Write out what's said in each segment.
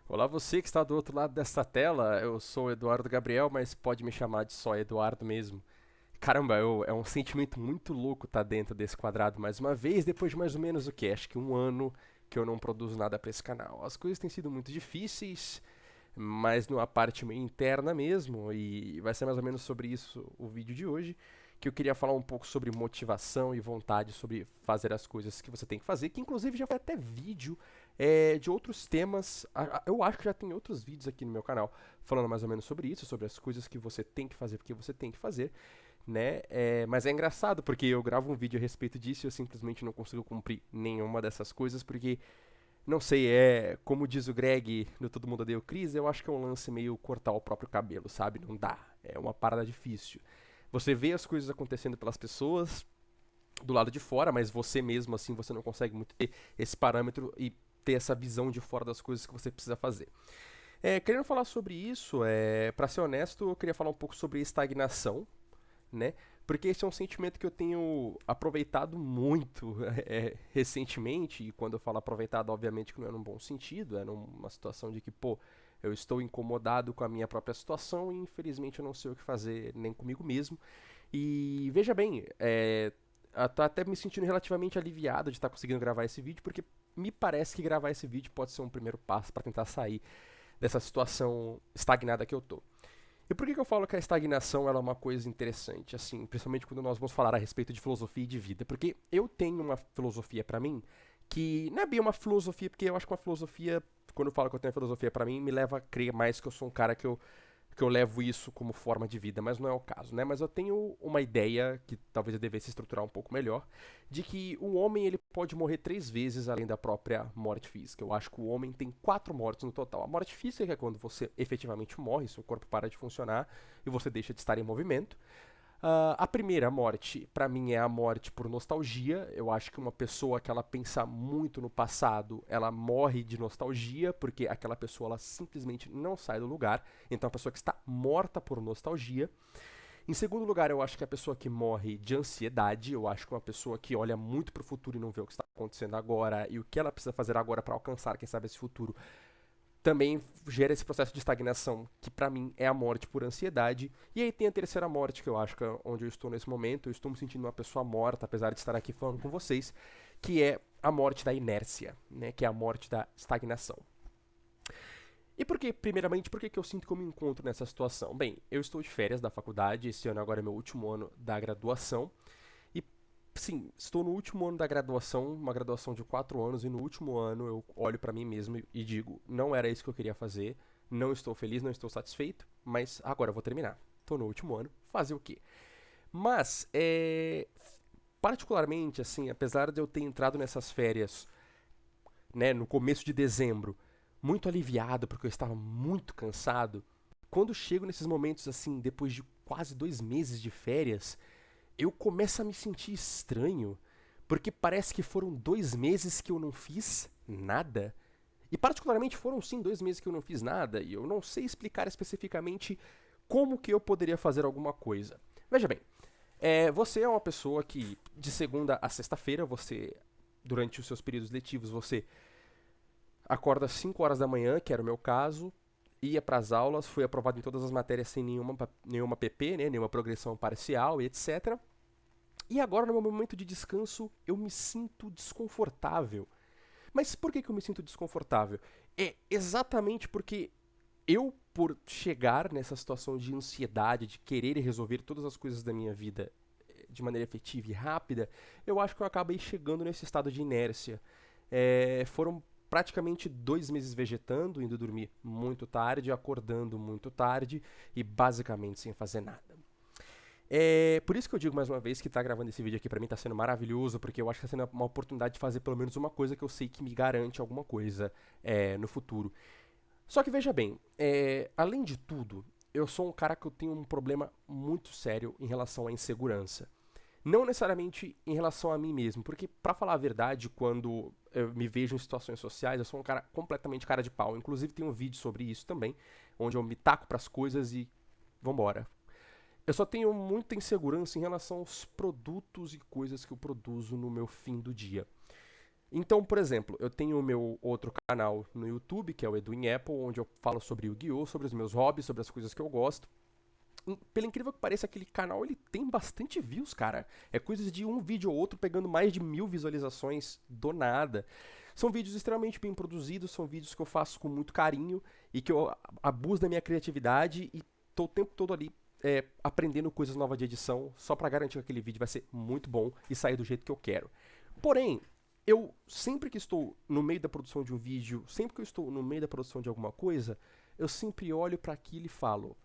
Olá, você que está do outro lado desta tela. Eu sou o Eduardo Gabriel, mas pode me chamar de só Eduardo mesmo. Caramba, é um sentimento muito louco estar dentro desse quadrado mais uma vez, depois de mais ou menos o que? Acho que um ano que eu não produzo nada para esse canal. As coisas têm sido muito difíceis, mas numa parte meio interna mesmo, e vai ser mais ou menos sobre isso o vídeo de hoje, que eu queria falar um pouco sobre motivação e vontade, sobre fazer as coisas que você tem que fazer, que inclusive já foi até vídeo de outros temas. Eu acho que já tem outros vídeos aqui no meu canal falando mais ou menos sobre isso, sobre as coisas que você tem que fazer, porque você tem que fazer, né? Mas é engraçado porque eu gravo um vídeo a respeito disso e eu simplesmente não consigo cumprir nenhuma dessas coisas porque não sei, como diz o Greg no Todo Mundo Odeia o Chris, eu acho que é um lance meio cortar o próprio cabelo, sabe? Não dá, é uma parada difícil. Você vê as coisas acontecendo pelas pessoas do lado de fora, mas você mesmo assim você não consegue muito ter esse parâmetro e ter essa visão de fora das coisas que você precisa fazer. Querendo falar sobre isso, para ser honesto, eu queria falar um pouco sobre estagnação, né? Porque esse é um sentimento que eu tenho aproveitado muito recentemente, e quando eu falo aproveitado, obviamente que não é num bom sentido, é numa situação de que, pô, eu estou incomodado com a minha própria situação e infelizmente eu não sei o que fazer nem comigo mesmo. E veja bem, eu tô até me sentindo relativamente aliviado de estar conseguindo gravar esse vídeo, porque me parece que gravar esse vídeo pode ser um primeiro passo para tentar sair dessa situação estagnada que eu tô. E por que, que eu falo que a estagnação ela é uma coisa interessante, assim, principalmente quando nós vamos falar a respeito de filosofia e de vida? Porque eu tenho uma filosofia pra mim que não é bem uma filosofia, porque eu acho que uma filosofia, quando eu falo que eu tenho filosofia pra mim, me leva a crer mais que eu sou um cara que eu levo isso como forma de vida, mas não é o caso, né? Mas eu tenho uma ideia, que talvez eu devesse estruturar um pouco melhor, de que o homem ele pode morrer 3 vezes além da própria morte física. Eu acho que o homem tem 4 mortes no total. A morte física é quando você efetivamente morre, seu corpo para de funcionar e você deixa de estar em movimento. A primeira morte, pra mim, é a morte por nostalgia. Eu acho que uma pessoa que ela pensa muito no passado, ela morre de nostalgia, porque aquela pessoa ela simplesmente não sai do lugar. Então, é uma pessoa que está morta por nostalgia. Em segundo lugar, eu acho que é a pessoa que morre de ansiedade. Eu acho que é uma pessoa que olha muito pro futuro e não vê o que está acontecendo agora e o que ela precisa fazer agora para alcançar, quem sabe, esse futuro também gera esse processo de estagnação, que pra mim é a morte por ansiedade. E aí tem a terceira morte, que eu acho que é onde eu estou nesse momento. Eu estou me sentindo uma pessoa morta, apesar de estar aqui falando com vocês, que é a morte da inércia, né? Que é a morte da estagnação. E por que, primeiramente, por que eu sinto que eu me encontro nessa situação? Bem, eu estou de férias da faculdade, esse ano agora é meu último ano da graduação, e sim, estou no último ano da graduação, uma graduação de 4 anos, e no último ano eu olho pra mim mesmo e digo: não era isso que eu queria fazer, não estou feliz, não estou satisfeito, mas agora eu vou terminar. Estou no último ano, fazer o quê? Mas, particularmente, assim, apesar de eu ter entrado nessas férias, né, no começo de dezembro, muito aliviado porque eu estava muito cansado, quando chego nesses momentos, assim, depois de quase 2 meses de férias, eu começo a me sentir estranho, porque parece que foram 2 meses que eu não fiz nada. E particularmente foram sim 2 meses que eu não fiz nada, e eu não sei explicar especificamente como que eu poderia fazer alguma coisa. Veja bem, você é uma pessoa que de segunda a sexta-feira, durante os seus períodos letivos, você acorda às 5 horas da manhã, que era o meu caso, ia para as aulas, fui aprovado em todas as matérias sem nenhuma PP, né, nenhuma progressão parcial e etc. E agora, no meu momento de descanso, eu me sinto desconfortável. Mas por que eu me sinto desconfortável? É exatamente porque eu, por chegar nessa situação de ansiedade, de querer resolver todas as coisas da minha vida de maneira efetiva e rápida, eu acho que eu acabei chegando nesse estado de inércia. Foram praticamente 2 meses vegetando, indo dormir muito tarde, acordando muito tarde e basicamente sem fazer nada. Por isso que eu digo mais uma vez que tá gravando esse vídeo aqui pra mim tá sendo maravilhoso, porque eu acho que tá sendo uma oportunidade de fazer pelo menos uma coisa que eu sei que me garante alguma coisa no futuro. Só que veja bem, além de tudo, eu sou um cara que eu tenho um problema muito sério em relação à insegurança. Não necessariamente em relação a mim mesmo, porque pra falar a verdade, quando eu me vejo em situações sociais, eu sou um cara completamente cara de pau. Inclusive tem um vídeo sobre isso também, onde eu me taco pras coisas e vambora. Eu só tenho muita insegurança em relação aos produtos e coisas que eu produzo no meu fim do dia. Então, por exemplo, eu tenho o meu outro canal no YouTube, que é o Edu em Apple, onde eu falo sobre Yu-Gi-Oh!, sobre os meus hobbies, sobre as coisas que eu gosto. Pelo incrível que pareça, aquele canal ele tem bastante views, cara. É coisas de um vídeo ou outro pegando mais de 1000 visualizações do nada. São vídeos extremamente bem produzidos, são vídeos que eu faço com muito carinho e que eu abuso da minha criatividade e tô o tempo todo ali aprendendo coisas novas de edição só pra garantir que aquele vídeo vai ser muito bom e sair do jeito que eu quero. Porém, eu sempre que estou no meio da produção de um vídeo, sempre que eu estou no meio da produção de alguma coisa, eu sempre olho para aquilo e falo: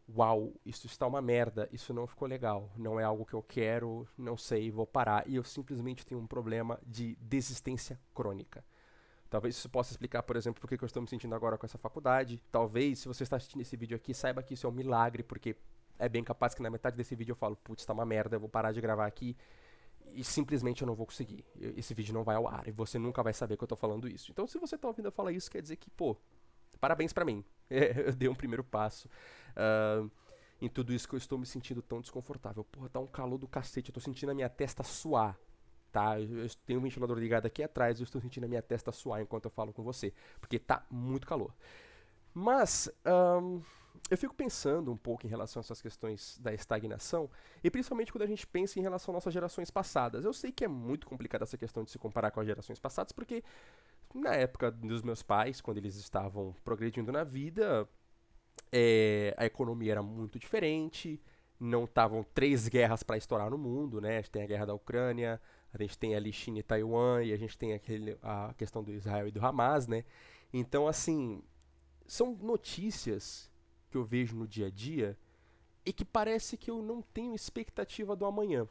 uau, isso está uma merda, isso não ficou legal, não é algo que eu quero, não sei, vou parar. E eu simplesmente tenho um problema de desistência crônica. Talvez isso possa explicar, por exemplo, por que eu estou me sentindo agora com essa faculdade. Talvez, se você está assistindo esse vídeo aqui, saiba que isso é um milagre, porque é bem capaz que na metade desse vídeo eu falo: putz, tá uma merda, eu vou parar de gravar aqui e simplesmente eu não vou conseguir. Esse vídeo não vai ao ar e você nunca vai saber que eu tô falando isso. Então, se você tá ouvindo eu falar isso, quer dizer que, pô, parabéns pra mim. Eu dei um primeiro passo em tudo isso que eu estou me sentindo tão desconfortável. Porra, tá um calor do cacete, eu tô sentindo a minha testa suar. Tá, eu tenho um ventilador ligado aqui atrás, eu estou sentindo a minha testa suar enquanto eu falo com você, porque tá muito calor. Mas eu fico pensando um pouco em relação a essas questões da estagnação, e principalmente quando a gente pensa em relação às nossas gerações passadas. Eu sei que é muito complicada essa questão de se comparar com as gerações passadas, porque na época dos meus pais, quando eles estavam progredindo na vida, a economia era muito diferente, não estavam três guerras para estourar no mundo, né? A gente tem a guerra da Ucrânia, a gente tem ali China e Taiwan, e a gente tem a questão do Israel e do Hamas, né? Então, assim, são notícias que eu vejo no dia a dia e que parece que eu não tenho expectativa do amanhã.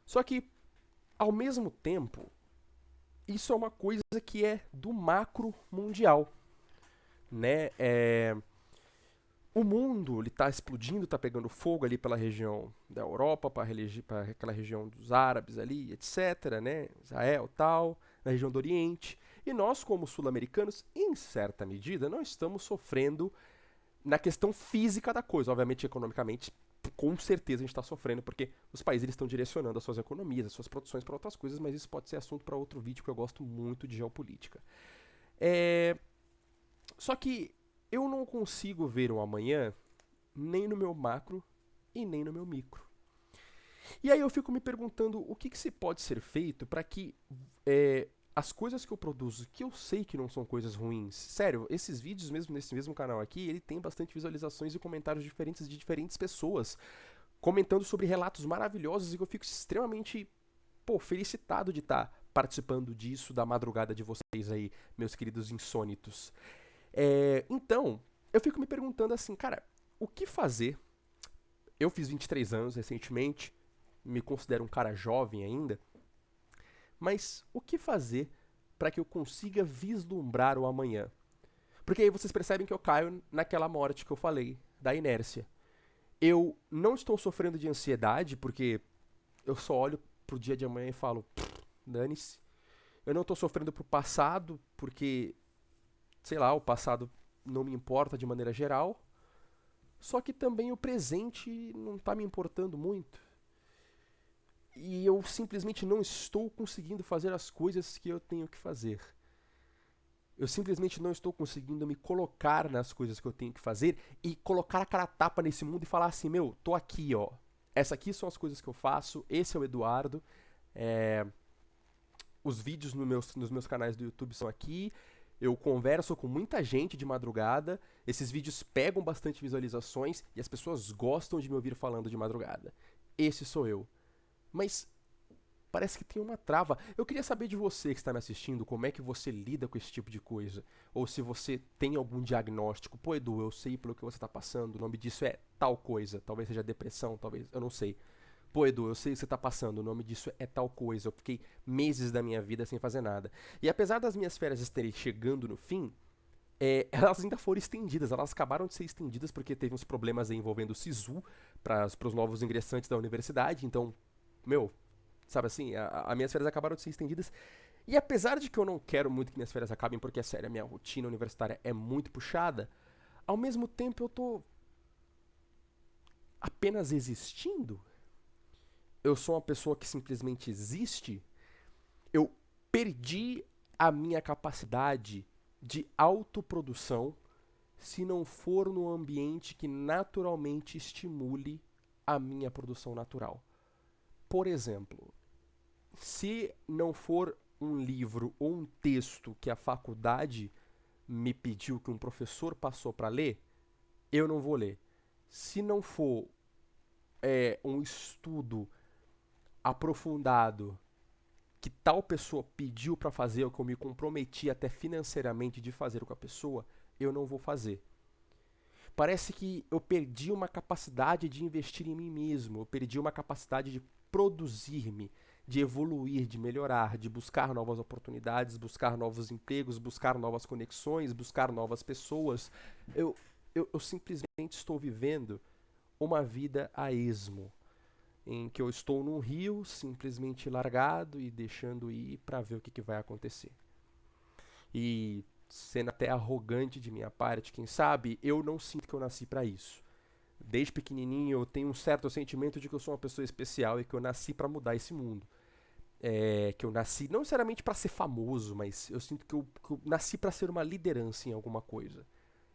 Só que, ao mesmo tempo, isso é uma coisa que é do macro mundial, né? O mundo ele está explodindo, está pegando fogo ali pela região da Europa, para aquela região dos árabes ali, etc., né? Israel tal, na região do Oriente. E nós, como sul-americanos, em certa medida, não estamos sofrendo na questão física da coisa. Obviamente, economicamente, com certeza a gente está sofrendo, porque os países eles estão direcionando as suas economias, as suas produções para outras coisas, mas isso pode ser assunto para outro vídeo, que eu gosto muito de geopolítica. Só que eu não consigo ver um amanhã nem no meu macro e nem no meu micro. E aí eu fico me perguntando o que se pode ser feito para que as coisas que eu produzo, que eu sei que não são coisas ruins, sério, esses vídeos mesmo nesse mesmo canal aqui, ele tem bastante visualizações e comentários diferentes de diferentes pessoas, comentando sobre relatos maravilhosos e que eu fico extremamente, pô, felicitado de estar participando disso, da madrugada de vocês aí, meus queridos insônitos. Então, eu fico me perguntando assim, cara, o que fazer? Eu fiz 23 anos recentemente, me considero um cara jovem ainda, mas o que fazer para que eu consiga vislumbrar o amanhã? Porque aí vocês percebem que eu caio naquela morte que eu falei, da inércia. Eu não estou sofrendo de ansiedade, porque eu só olho pro dia de amanhã e falo, dane-se. Eu não estou sofrendo pro passado, porque, sei lá, o passado não me importa de maneira geral. Só que também o presente não está me importando muito. E eu simplesmente não estou conseguindo fazer as coisas que eu tenho que fazer. Eu simplesmente não estou conseguindo me colocar nas coisas que eu tenho que fazer e colocar a cara a tapa nesse mundo e falar assim, meu, tô aqui, ó. Essas aqui são as coisas que eu faço, esse é o Eduardo. Os vídeos nos meus canais do YouTube são aqui. Eu converso com muita gente de madrugada. Esses vídeos pegam bastante visualizações e as pessoas gostam de me ouvir falando de madrugada. Esse sou eu. Mas parece que tem uma trava. Eu queria saber de você que está me assistindo, como é que você lida com esse tipo de coisa. Ou se você tem algum diagnóstico. Pô, Edu, eu sei pelo que você está passando, o nome disso é tal coisa. Talvez seja depressão, talvez, eu não sei. Pô, Edu, eu sei o que você tá passando, o nome disso é tal coisa. Eu fiquei meses da minha vida sem fazer nada. E apesar das minhas férias estarem chegando no fim, elas ainda foram estendidas. Elas acabaram de ser estendidas porque teve uns problemas aí envolvendo o SISU para os novos ingressantes da universidade. Então, meu, sabe assim, as minhas férias acabaram de ser estendidas. E apesar de que eu não quero muito que minhas férias acabem, porque, é sério, a minha rotina universitária é muito puxada, ao mesmo tempo eu tô apenas existindo. Eu sou uma pessoa que simplesmente existe. Eu perdi a minha capacidade de autoprodução se não for no ambiente que naturalmente estimule a minha produção natural. Por exemplo, se não for um livro ou um texto que a faculdade me pediu, que um professor passou para ler, eu não vou ler. Se não for um estudo aprofundado que tal pessoa pediu para fazer, ou que eu me comprometi até financeiramente de fazer com a pessoa, eu não vou fazer. Parece que eu perdi uma capacidade de investir em mim mesmo, eu perdi uma capacidade de produzir-me, de evoluir, de melhorar, de buscar novas oportunidades, buscar novos empregos, buscar novas conexões, buscar novas pessoas. Eu simplesmente estou vivendo uma vida a esmo, em que eu estou num rio simplesmente largado e deixando ir para ver o que vai acontecer. E sendo até arrogante de minha parte, quem sabe, eu não sinto que eu nasci para isso. Desde pequenininho eu tenho um certo sentimento de que eu sou uma pessoa especial e que eu nasci para mudar esse mundo. Que eu nasci não necessariamente para ser famoso, mas eu sinto que eu nasci para ser uma liderança em alguma coisa.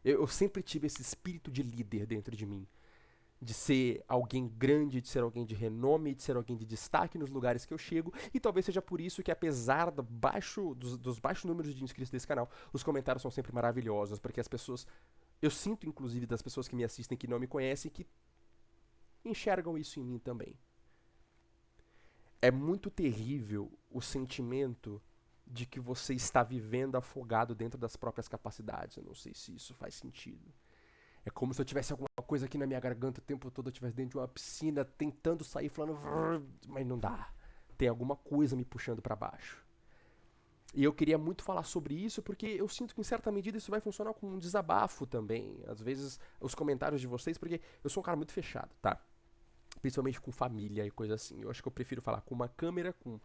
Eu sempre tive esse espírito de líder dentro de mim, de ser alguém grande, de ser alguém de renome, de ser alguém de destaque nos lugares que eu chego, e talvez seja por isso que, apesar dos baixos números de inscritos desse canal, os comentários são sempre maravilhosos, porque as pessoas, eu sinto inclusive das pessoas que me assistem que não me conhecem, que enxergam isso em mim também. É muito terrível o sentimento de que você está vivendo afogado dentro das próprias capacidades. Eu não sei se isso faz sentido. É como se eu tivesse alguma coisa aqui na minha garganta o tempo todo, eu estivesse dentro de uma piscina tentando sair, falando, mas não dá. Tem alguma coisa me puxando para baixo. E eu queria muito falar sobre isso porque eu sinto que em certa medida isso vai funcionar como um desabafo também. Às vezes os comentários de vocês, porque eu sou um cara muito fechado, tá? Principalmente com família e coisa assim. Eu acho que eu prefiro falar com uma câmera, com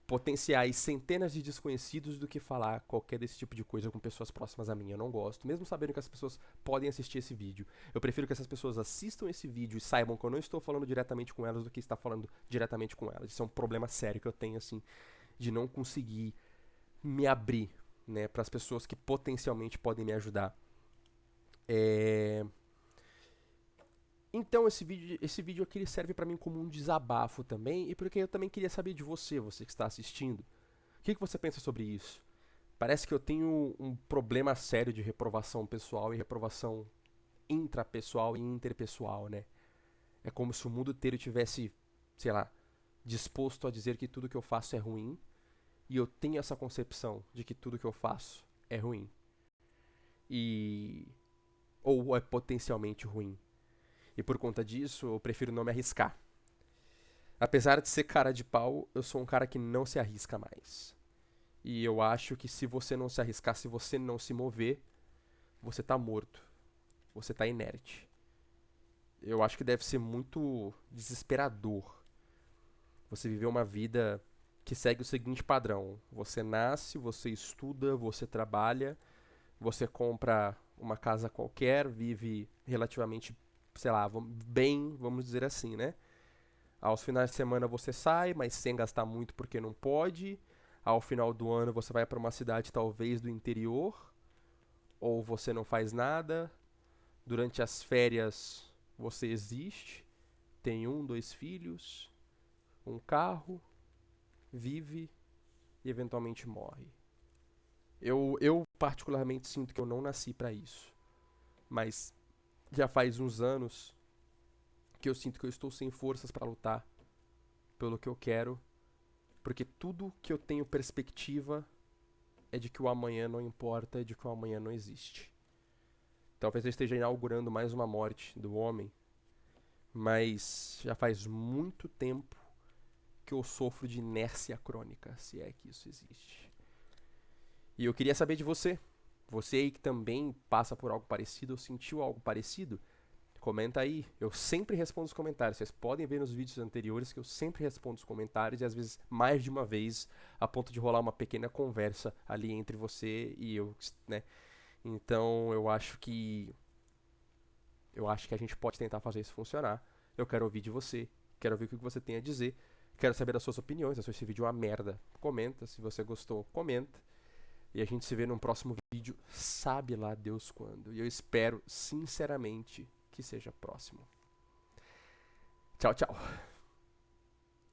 potenciais centenas de desconhecidos do que falar qualquer desse tipo de coisa com pessoas próximas a mim. Eu não gosto, mesmo sabendo que as pessoas podem assistir esse vídeo. Eu prefiro que essas pessoas assistam esse vídeo e saibam que eu não estou falando diretamente com elas do que estar falando diretamente com elas. Isso é um problema sério que eu tenho, assim, de não conseguir me abrir, né, para as pessoas que potencialmente podem me ajudar. Então esse vídeo aqui ele serve para mim como um desabafo também, e porque eu também queria saber de você, você que está assistindo. O que você pensa sobre isso? Parece que eu tenho um problema sério de reprovação pessoal e reprovação intrapessoal e interpessoal, né? É como se o mundo inteiro tivesse, sei lá, disposto a dizer que tudo que eu faço é ruim, e eu tenho essa concepção de que tudo que eu faço é ruim. E ou é potencialmente ruim. E por conta disso, eu prefiro não me arriscar. Apesar de ser cara de pau, eu sou um cara que não se arrisca mais. E eu acho que se você não se arriscar, se você não se mover, você tá morto. Você tá inerte. Eu acho que deve ser muito desesperador você viver uma vida que segue o seguinte padrão: você nasce, você estuda, você trabalha, você compra uma casa qualquer, vive relativamente, sei lá, bem, vamos dizer assim, né? Aos finais de semana você sai, mas sem gastar muito porque não pode. Ao final do ano você vai para uma cidade talvez do interior, ou você não faz nada. Durante as férias você existe, tem um, dois filhos, um carro, vive e eventualmente morre. Eu particularmente sinto que eu não nasci para isso, mas já faz uns anos que eu sinto que eu estou sem forças para lutar pelo que eu quero, porque tudo que eu tenho perspectiva é de que o amanhã não importa, é de que o amanhã não existe. Talvez eu esteja inaugurando mais uma morte do homem, mas já faz muito tempo que eu sofro de inércia crônica, se é que isso existe. E eu queria saber de você. Você aí que também passa por algo parecido ou sentiu algo parecido, comenta aí. Eu sempre respondo os comentários. Vocês podem ver nos vídeos anteriores que eu sempre respondo os comentários e às vezes mais de uma vez, a ponto de rolar uma pequena conversa ali entre você e eu, né? Então eu acho que a gente pode tentar fazer isso funcionar. Eu quero ouvir de você, quero ouvir o que você tem a dizer. Quero saber as suas opiniões. Se esse vídeo é uma merda, comenta. Se você gostou, comenta. E a gente se vê num próximo vídeo, sabe lá Deus quando. E eu espero, sinceramente, que seja próximo. Tchau, tchau.